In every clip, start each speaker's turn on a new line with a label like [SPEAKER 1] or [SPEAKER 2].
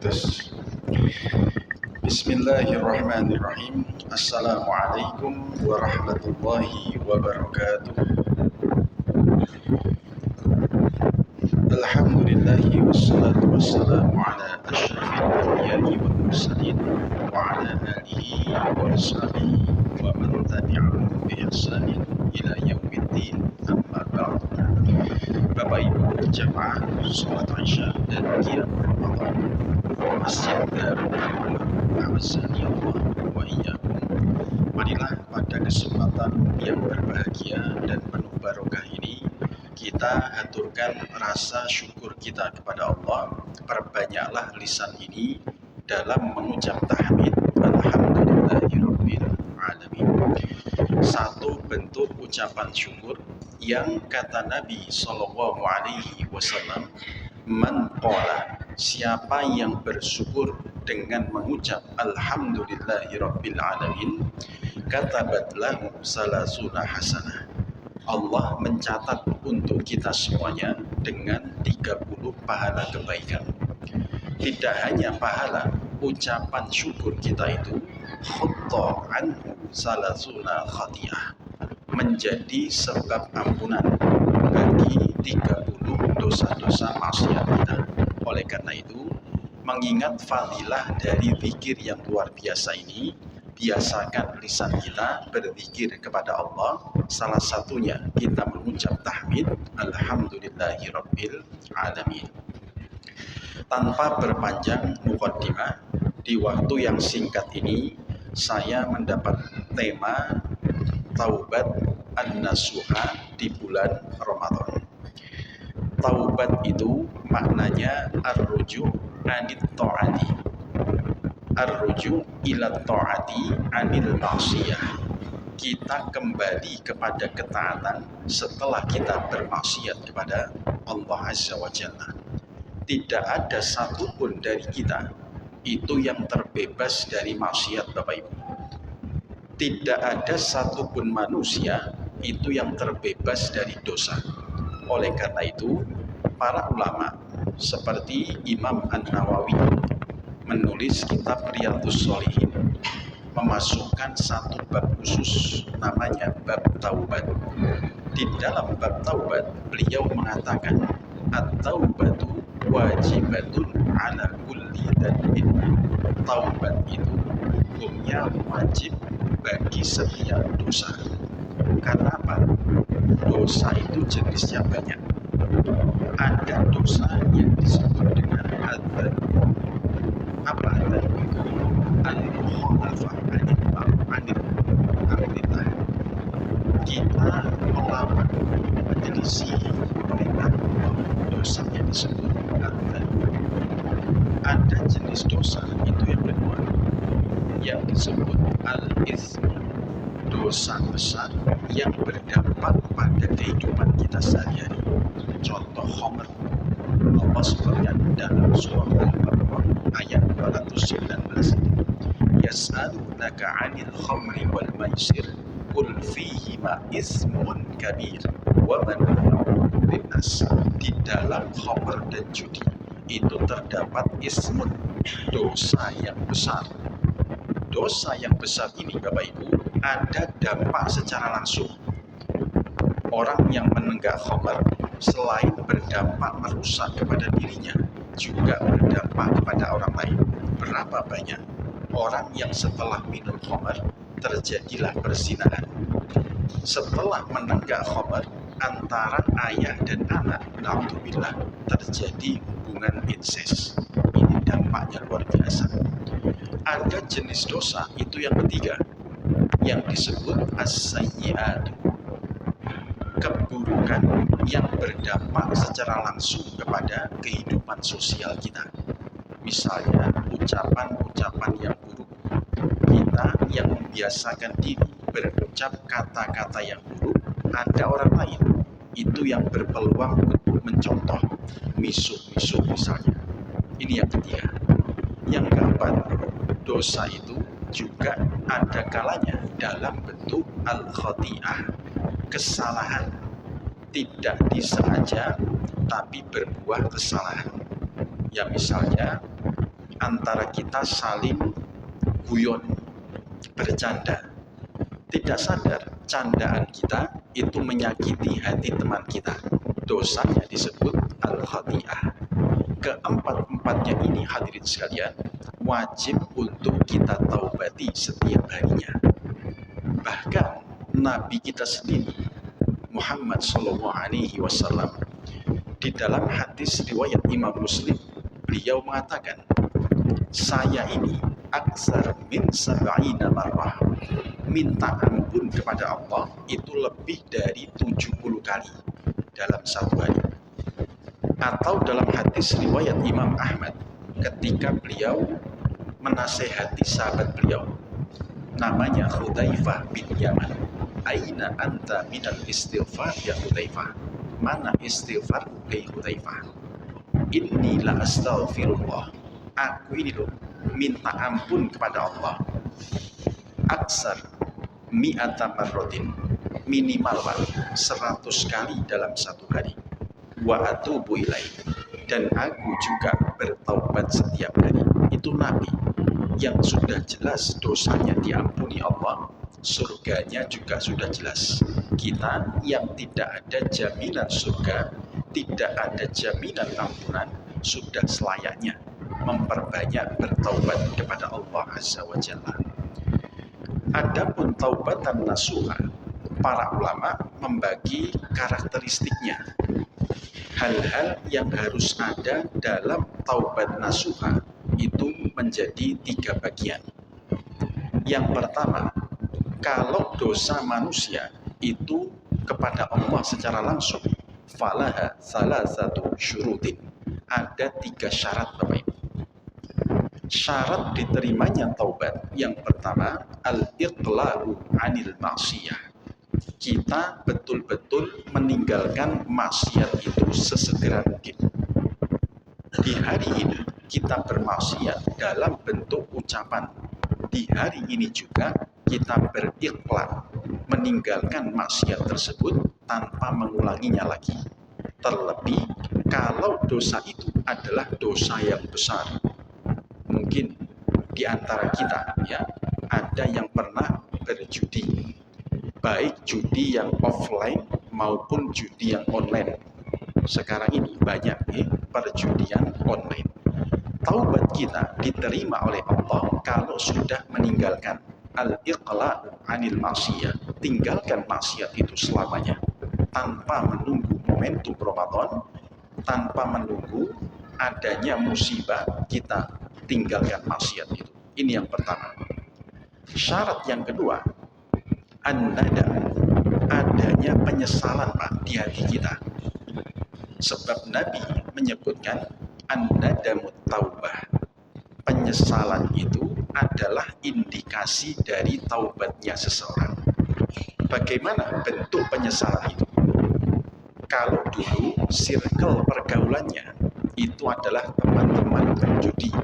[SPEAKER 1] Tes. Bismillahirrahmanirrahim. Assalamualaikum warahmatullahi wabarakatuh. Alhamdulillahi wassalatu wassalamu ala asyrafil anbiya'i wal mursalin wa ala alihi wa ashabihi wa man tabi'ahum bi ihsanin ila yaumiddin, amma ba'd. Bapak Ibu jamaah salat Isya dan qiyam Ramadan Masjid Darul Hikmah, a'azzani Allah wa iyyakum. Marilah pada kesempatan yang berbahagia dan penuh barokah ini kita haturkan rasa syukur kita kepada Allah. Perbanyaklah lisan ini dalam mengucap tahmid alhamdulillahirabbil alamin. Satu bentuk ucapan syukur yang kata Nabi sallallahu alaihi wasallam, man qala, siapa yang bersyukur dengan mengucap alhamdulillahirabbil alamin, katabat lahu salasuna hasanah. Allah mencatat untuk kita semuanya dengan 30 pahala kebaikan. Tidak hanya pahala, ucapan syukur kita itu khutta anhu salasuna khati'ah, menjadi sebab ampunan bagi 30 dosa-dosa maksiat kita. Oleh karena itu, mengingat fadilah dari zikir yang luar biasa ini, biasakan lisan kita berzikir kepada Allah. Salah satunya kita mengucap tahmid alhamdulillahirabbil alamin. Tanpa berpanjang muqaddimah, di waktu yang singkat ini saya mendapat tema taubat an-nasuha di bulan Ramadan. Taubat itu maknanya ar-ruju' anit ta'ati, ar-ruju' ila ta'ati anil maksiyah. Kita kembali kepada ketaatan setelah kita bermaksiat kepada Allah Azza wa Jalla. Tidak ada satupun dari kita itu yang terbebas dari maksiat, Bapak Ibu. Tidak ada satupun manusia itu yang terbebas dari dosa. Oleh karena itu, para ulama seperti Imam An-Nawawi menulis kitab Riyadhus Shalihin, memasukkan satu bab khusus namanya bab taubat. Di dalam bab taubat beliau mengatakan at-taubatu wajibatun ala kulli dhanbin. Taubat itu hukumnya wajib bagi setiap dosa. Karena apa? Dosa itu jenisnya banyak. Ada dosa yang disebut dengan adzan. Apa adzan itu? Al-mukhalafah anil amrillah. Kita melawan, menyelisih perintah Allah. Dosanya disebut adzan. Ada jenis dosa itu yang kedua, yang disebut al-itsm, dosa besar yang berdampak pada kehidupan kita sehari-hari. Contoh khamr, Allah sebutkan dalam surah Al-Baqarah ayat 219, yas'alunaka 'anil khamri wal maisir qul fihima itsmun kabir wa manafi'u linnas. Di dalam khamr dan judi itu terdapat ismun, dosa yang besar. Dosa yang besar ini, Bapak Ibu, ada dampak secara langsung. Orang yang menenggak khamr selain berdampak merusak kepada dirinya, juga berdampak kepada orang lain. Berapa banyak orang yang setelah minum khamr terjadilah perzinahan. Setelah menenggak khamr, antara ayah dan anak, naudzubillah, terjadi hubungan inses. Ini dampaknya luar biasa. Ada jenis dosa itu yang ketiga, yang disebut as-sayyi'at, keburukan yang berdampak secara langsung kepada kehidupan sosial kita. Misalnya ucapan-ucapan yang buruk. Kita yang membiasakan diri berucap kata-kata yang buruk, ada orang lain itu yang berpeluang untuk mencontoh, misuh-misuh misalnya. Ini yang ketiga. Yang keempat, dosa itu juga ada kalanya dalam bentuk al-khati'ah, kesalahan, tidak disengaja tapi berbuah kesalahan. Ya misalnya antara kita saling guyon, bercanda, tidak sadar candaan kita itu menyakiti hati teman kita. Dosanya disebut al-khati'ah. Keempat-empatnya ini hadirin sekalian wajib untuk kita taubati setiap harinya. Bahkan Nabi kita sendiri Muhammad Sallallahu Alaihi Wasallam di dalam hadis riwayat Imam Muslim, beliau mengatakan, saya ini aksar min sab'ina marrah, minta ampun kepada Allah itu lebih dari 70 kali dalam satu hari. Atau dalam hadis riwayat Imam Ahmad, ketika beliau menasehati sahabat beliau namanya Hudzaifah bin Yaman, aina anta minal istighfar ya Hudzaifah, mana istighfar hai Hudzaifah, inni la astaghfirullah, aku ini loh minta ampun kepada Allah aksar mi'ata marrotin, minimal 100 kali dalam satu hari, wa atubu ilaih, dan aku juga bertaubat setiap hari. Itu Nabi yang sudah jelas dosanya diampuni Allah, surganya juga sudah jelas. Kita yang tidak ada jaminan surga, tidak ada jaminan ampunan, sudah selayaknya memperbanyak bertaubat kepada Allah Azza wa Jalla. Adapun taubatan nasuha, para ulama membagi karakteristiknya. Hal-hal yang harus ada dalam taubat nasuha itu menjadi 3 bagian. Yang pertama, kalau dosa manusia itu kepada Allah secara langsung, falaha salasatu syurutin, ada 3 syarat Bapak Ibu. Syarat diterimanya taubat yang pertama, al-iqla'u anil maksiyah, kita betul-betul meninggalkan maksiat itu sesegera mungkin. Di hari ini kita bermaksiat dalam bentuk ucapan. Di hari ini juga kita berikhlas meninggalkan maksiat tersebut tanpa mengulanginya lagi. Terlebih kalau dosa itu adalah dosa yang besar. Mungkin di antara kita ya ada yang pernah berjudi, baik judi yang offline maupun judi yang online. Sekarang ini banyak perjudian online. Taubat kita diterima oleh Allah kalau sudah meninggalkan al-iqla' anil maksiyah, tinggalkan maksiat itu selamanya, tanpa menunggu momentum Ramadan, tanpa menunggu adanya musibah kita tinggalkan maksiat itu. Ini yang pertama. Syarat yang kedua, an-nadam, adanya penyesalan Pak di hati kita. Sebab Nabi menyebutkan an-nadamut taubah, penyesalan itu adalah indikasi dari taubatnya seseorang. Bagaimana bentuk penyesalan itu? Kalau dulu circle pergaulannya itu adalah teman-teman berjudi,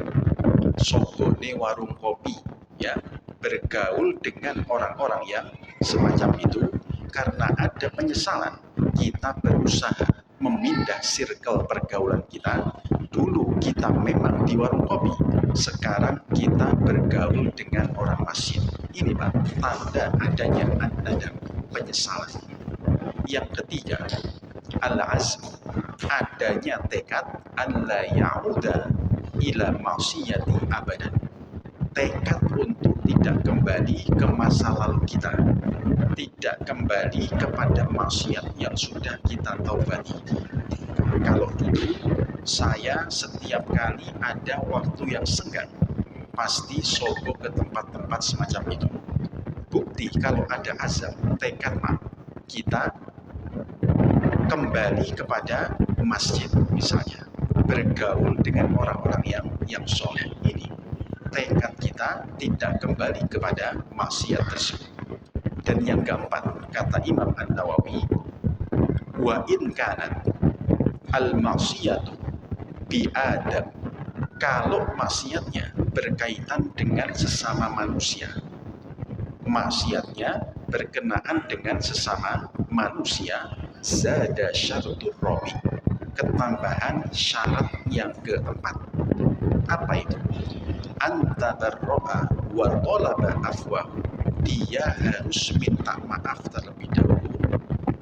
[SPEAKER 1] sogone warung kopi, ya, bergaul dengan orang-orang yang semacam itu. Karena ada penyesalan, kita berusaha memindah circle pergaulan kita. Dulu kita memang di warung kopi, sekarang kita bergaul dengan orang maksiat. Ini Pak, tanda adanya an-nadam, penyesalan. Yang ketiga, al-azm, adanya tekad alla ya'uda ila maksiyati abadan, tekad untuk tidak kembali ke masa lalu kita, tidak kembali kepada maksiat yang sudah kita taubati. Kalau dulu saya setiap kali ada waktu yang senggang pasti sogo ke tempat-tempat semacam itu. Bukti kalau ada azam, tekad kita kembali kepada masjid misalnya, bergaul dengan orang-orang yang soleh. Ini tekad kita tidak kembali kepada maksiat tersebut. Dan yang keempat, kata Imam An-Nawawi, wa in kanat al-maksiyatu bi adam, kalau maksiatnya berkaitan dengan sesama manusia, maksiatnya berkenaan dengan sesama manusia, zada syaratur rabi, ketambahan syarat yang keempat. Apa itu? Antabarro'a wa tolaba afwah, dia harus minta maaf terlebih dahulu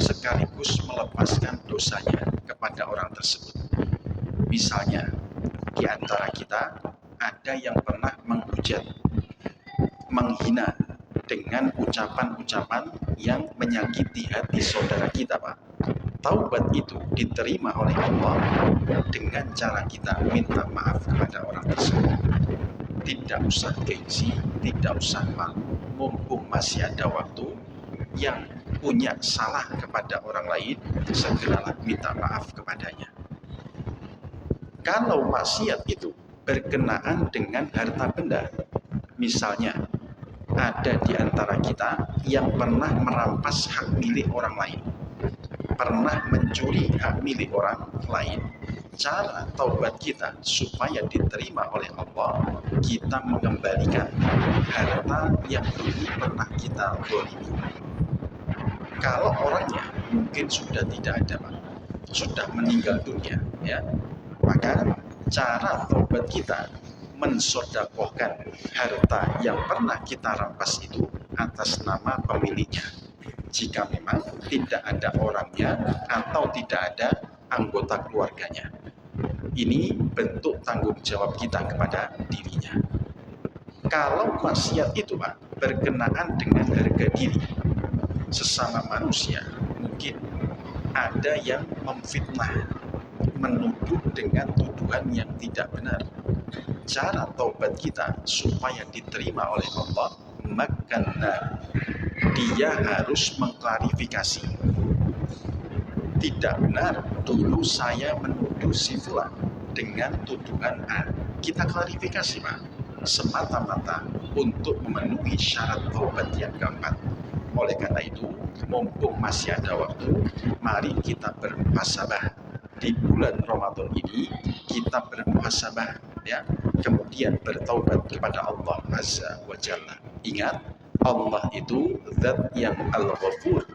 [SPEAKER 1] sekaligus melepaskan dosanya kepada orang tersebut. Misalnya, di antara kita ada yang pernah menghujat, menghina dengan ucapan-ucapan yang menyakiti hati saudara kita, Pak. Taubat itu diterima oleh Allah dengan cara kita minta maaf kepada orang tersebut. Tidak usah gengsi, tidak usah malu, mumpung masih ada waktu. Yang punya salah kepada orang lain, segeralah minta maaf kepadanya. Kalau maksiat itu berkenaan dengan harta benda, misalnya ada di antara kita yang pernah merampas hak milik orang lain, pernah mencuri hak milik orang lain, cara taubat kita supaya diterima oleh Allah, kita mengembalikan harta yang dulu pernah kita zalimi. Kalau orangnya mungkin sudah tidak ada, Pak, sudah meninggal dunia, ya, maka cara taubat kita mensodakohkan harta yang pernah kita rampas itu atas nama pemiliknya. Jika memang tidak ada orangnya atau tidak ada anggota keluarganya, ini bentuk tanggung jawab kita kepada dirinya. Kalau maksiat itu, Pak, berkenaan dengan harga diri sesama manusia, mungkin ada yang memfitnah, menuduh dengan tuduhan yang tidak benar. Cara taubat kita supaya diterima oleh Allah, maka dia harus mengklarifikasi. Tidak benar, dulu saya menuduh si fulan dengan tuduhan A. Kita klarifikasi, Pak, semata-mata untuk memenuhi syarat taubat yang keempat. Oleh karena itu, mumpung masih ada waktu, mari kita bermuhasabah. Di bulan Ramadan ini kita bermuhasabah, ya, kemudian bertaubat kepada Allah Azza wa Jalla. Ingat, Allah itu zat yang Al-Ghafur,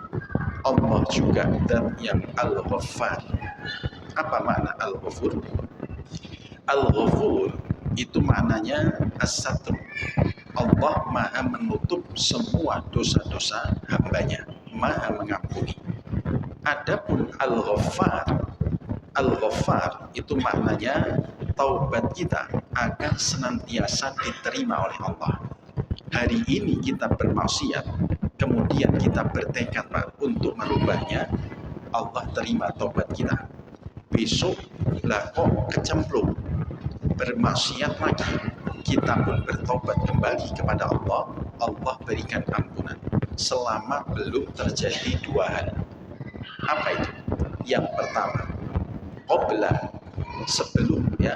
[SPEAKER 1] Allah juga zat yang Al-Ghaffar. Apa makna Al-Ghafur? Al-Ghafur itu maknanya as-satr. Allah maha menutup semua dosa-dosa hambanya, maha mengampuni. Adapun Al-Ghaffar itu maknanya taubat kita akan senantiasa diterima oleh Allah. Hari ini kita bermaksiat, kemudian kita bertekad, Pak, untuk merubahnya, Allah terima taubat kita. Besok lah kok kecemplung bermaksiat lagi, kita pun bertobat kembali kepada Allah, Allah berikan ampunan selama belum terjadi dua hal. Apa itu? Yang pertama, qabla, sebelum, ya,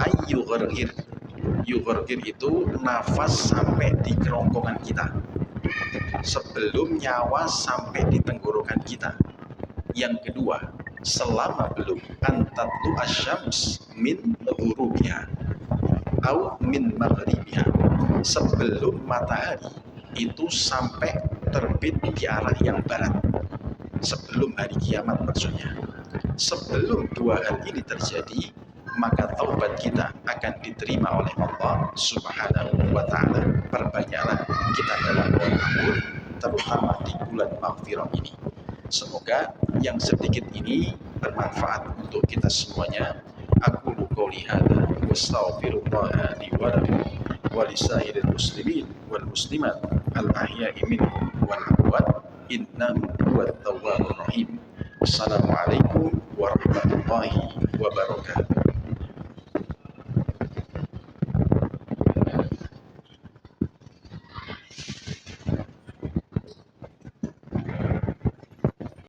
[SPEAKER 1] ayyughargir. Yughargir itu nafas sampai di kerongkongan kita, sebelum nyawa sampai di tenggorokan kita. Yang kedua, selama belum antatlu asyams min ghurubiha au min maghribiha, sebelum matahari itu sampai terbit di arah yang barat, sebelum hari kiamat maksudnya. Sebelum dua hal ini terjadi, maka taubat kita akan diterima oleh Allah Subhanahu wa Ta'ala. Perbanyaklah kita dalam ampun, terutama di bulan Maghfirah ini. Semoga yang sedikit ini bermanfaat untuk kita semuanya. Aku qouli hadza wa astaghfirullah li wa lakum wa lisairil muslimin wal muslimat al ahya'i minhum wal amwat innahu huwat tawwabur rahim. Assalamualaikum warahmatullahi wabarakatuh.